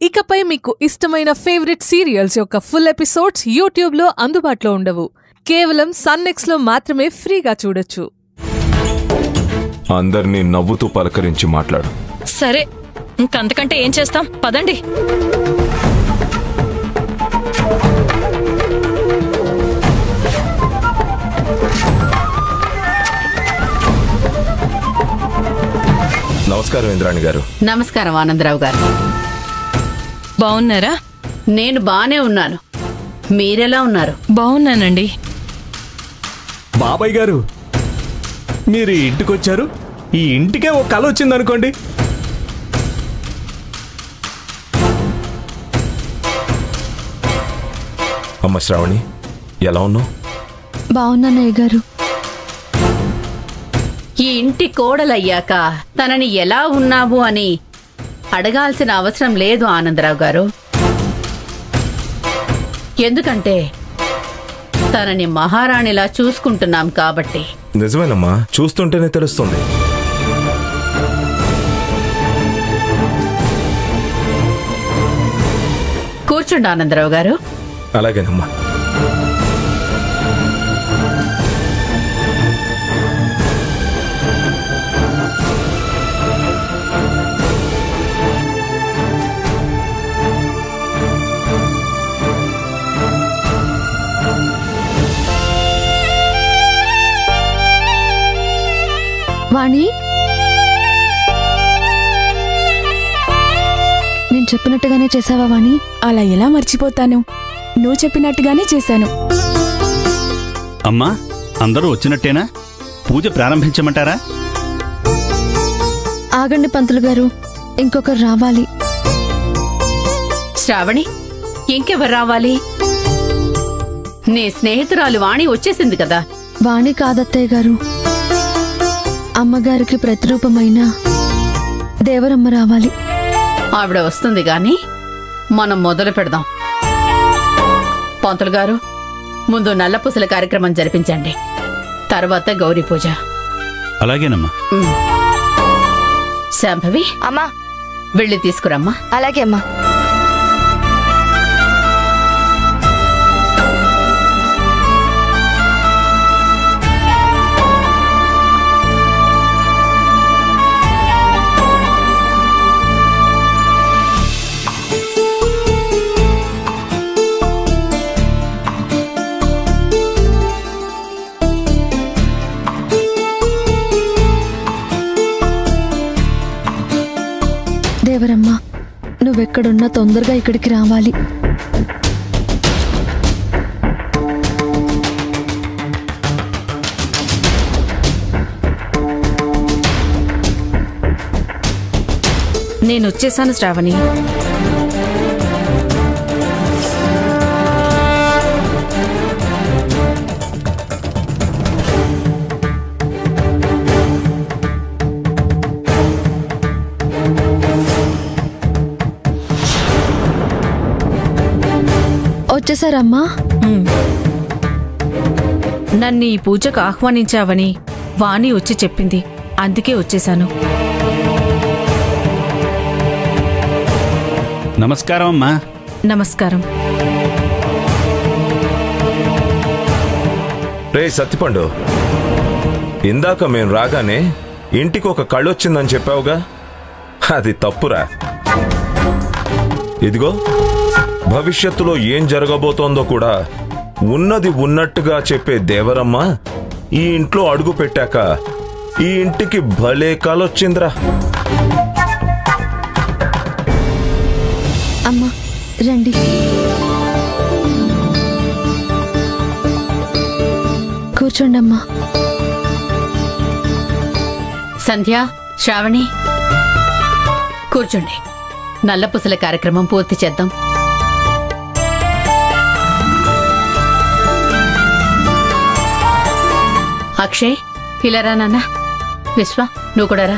ఇకపై మీకు ఇష్టమైన ఫేవరెట్ సీరియల్స్ యొక్క ఫుల్ ఎపిసోడ్స్ యూట్యూబ్లో అందుబాటులో ఉండవు. కేవలం సన్నెక్స్లో మాత్రమే ఫ్రీగా చూడొచ్చు. అందరినీ నవ్వుతూ పలకరించి మాట్లాడు. సరే, ఇంకంతకంటే ఏం చేస్తాం, పదండి. నమస్కారం ఇంద్రాణి గారు. నమస్కారం ఆనందరావు గారు. బాగున్నారా? నేను బానే ఉన్నాను. మీరెలా ఉన్నారు? బాగున్నానండి. బాబాయ్ గారు, మీరు ఈ ఇంటికొచ్చారు, ఈ ఇంటికే ఒక కళ వచ్చిందనుకోండి. అమ్మ శ్రావణి, ఎలా ఉన్నావు? బాగున్నానయ్య గారు. ఈ ఇంటి కోడలయ్యాక తనని ఎలా ఉన్నావు అని అడగాల్సిన అవసరం లేదు ఆనందరావు గారు. ఎందుకంటే తనని మహారాణిలా చూసుకుంటున్నాం కాబట్టి. నిజమేనమ్మా, చూస్తుంటేనే తెలుస్తుంది. కూర్చోండి ఆనందరావు గారు. అలాగేనమ్మా. వాణి, నేను చెప్పినట్టుగానే చేసావా వాణి? అలా ఎలా మర్చిపోతాను, నువ్వు చెప్పినట్టుగానే చేశాను. అమ్మా, అందరూ వచ్చినట్టేనా? పూజ ప్రారంభించమంటారా? ఆగండి పంతులు గారు, ఇంకొకరు రావాలి. శ్రావణి, ఇంకెవరు రావాలి? నీ స్నేహితురాలు వాణి వచ్చేసింది కదా. వాణి కాదత్తయ్య గారు, అమ్మగారికి ప్రతిరూపమైన దేవరమ్మ రావాలి. ఆవిడ వస్తుంది గాని మనం మొదలు పెడదాం. పంతులు గారు, ముందు నల్లపూసల కార్యక్రమం జరిపించండి, తర్వాత గౌరీ పూజ. అలాగేనమ్మా. శాంభవి, అమ్మా వెళ్ళి తీసుకురమ్మా. అలాగే అమ్మా. దేవరమ్మ, నువ్వెక్కడున్నా తొందరగా ఇక్కడికి రావాలి. నేనొచ్చేసాను శ్రావణి. వచ్చేసారమ్మా? నన్ను ఈ పూజకు ఆహ్వానించావని వాణి వచ్చి చెప్పింది, అందుకే వచ్చేశాను. నమస్కారం అమ్మా. నమస్కారం. రే సత్తిపండు, ఇందాక మేం రాగానే ఇంటికి ఒక కళ్ళొచ్చిందని చెప్పావుగా, అది తప్పురా. ఇదిగో, భవిష్యత్తులో ఏం జరగబోతోందో కూడా ఉన్నది ఉన్నట్టుగా చెప్పే దేవరమ్మ ఈ ఇంట్లో అడుగు పెట్టాక ఈ ఇంటికి భలే కాలొచ్చిందిరా. అమ్మా రండి. కూర్చోండమ్మా. సంధ్య, శ్రావణి, కూర్చోండి. నల్లపూసల కార్యక్రమం పూర్తి చేద్దాం. అక్షయ్, ఇలా రా నాన్న. విశ్వ, నువ్వు కూడా రా.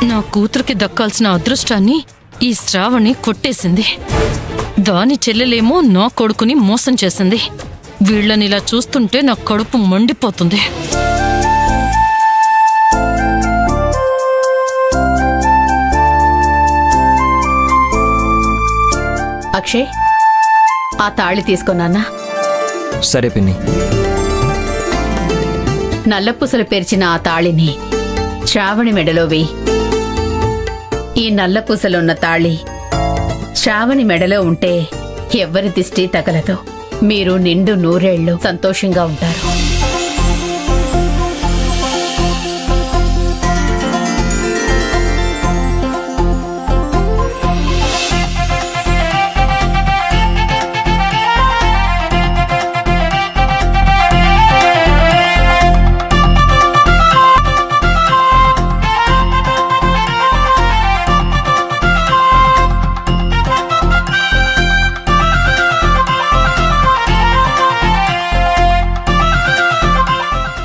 నా కూతురికి దక్కాల్సిన అదృష్టాన్ని ఈ శ్రావణి కొట్టేసింది. దాని చెల్లెలేమో నా కొడుకుని మోసం చేసింది. వీళ్ళని ఇలా చూస్తుంటే నా కడుపు మండిపోతుంది. అక్షయ్, ఆ తాళి తీసుకున్నానా? సరే పిన్ని. నల్లపూసలు పేర్చిన ఆ తాళిని శ్రావణి మెడలో వేయి. ఈ నల్లపూసలున్న తాళి శ్రావణి మెడలో ఉంటే ఎవ్వరి దిష్టి తగలదు. మీరు నిండు నూరేళ్లు సంతోషంగా ఉంటారు.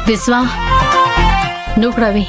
విశ్వా, నువ్వు కూడా అవి.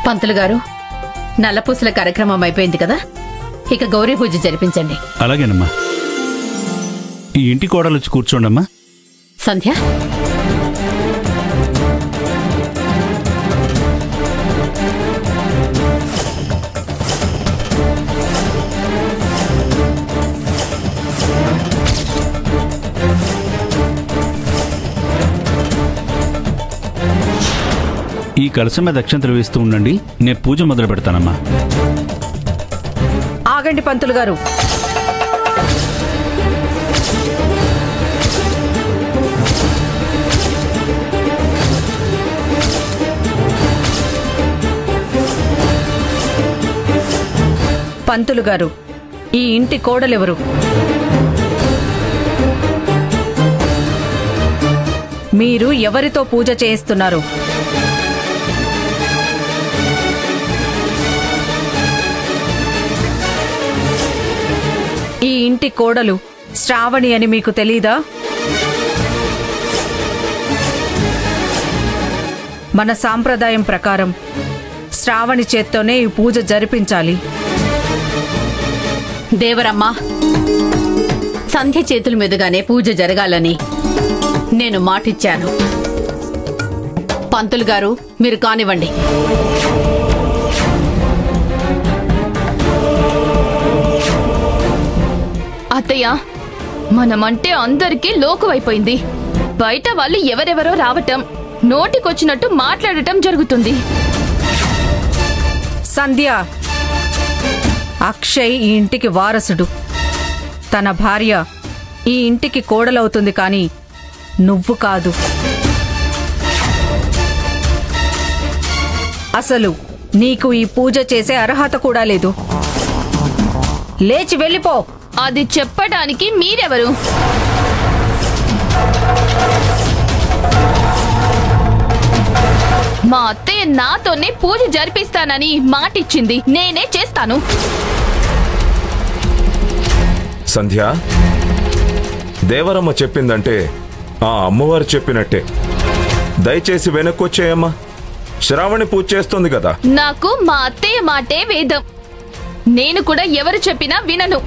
పంతులు గారు, నల్లపూసల కార్యక్రమం అయిపోయింది కదా, ఇక గౌరీ పూజ జరిపించండి. అలాగేనమ్మా. ఈ ఇంటి కోడలు వచ్చి కూర్చోండమ్మా. సంధ్య, ఈ కలశం మీద అక్షంతలు వేస్తూ ఉండండి. నేను పూజ మొదలు పెడతానమ్మా. ఆగండి పంతులు గారు. పంతులు గారు, ఈ ఇంటి కోడలెవరు? మీరు ఎవరితో పూజ చేయిస్తున్నారు? ఈ ఇంటి కోడలు శ్రావణి అని మీకు తెలీదా? మన సాంప్రదాయం ప్రకారం శ్రావణి చేత్తోనే ఈ పూజ జరిపించాలి. దేవరమ్మ, సంధ్య చేతుల మీదుగానే పూజ జరగాలని నేను మాటిచ్చాను. పంతులు గారు, మీరు కానివ్వండి. అత్తయ్య, మనమంటే అందరికీ లోకువైపోయింది. బయట వాళ్ళు ఎవరెవరో రావటం, నోటికొచ్చినట్టు మాట్లాడటం జరుగుతుంది. సంధ్య, అక్షయ్ ఈ ఇంటికి వారసుడు. తన భార్య ఈ ఇంటికి కోడలవుతుంది, కానీ నువ్వు కాదు. అసలు నీకు ఈ పూజ చేసే అర్హత కూడా లేదు. లేచి వెళ్ళిపో. అది చెప్పడానికి మీరెవరు? మా అత్తయ్య నాతోనే పూజ జరిపిస్తానని మాటిచ్చింది. నేనే చేస్తాను. సంధ్య, దేవరమ్మ చెప్పిందంటే ఆ అమ్మవారు చెప్పినట్టే. దయచేసి వెనక్కొచ్చేయమ్మా. శ్రావణి పూజ చేస్తుంది కదా. నాకు మా అత్తయ్య మాటే వేదం. నేను కూడా ఎవరు చెప్పినా వినను.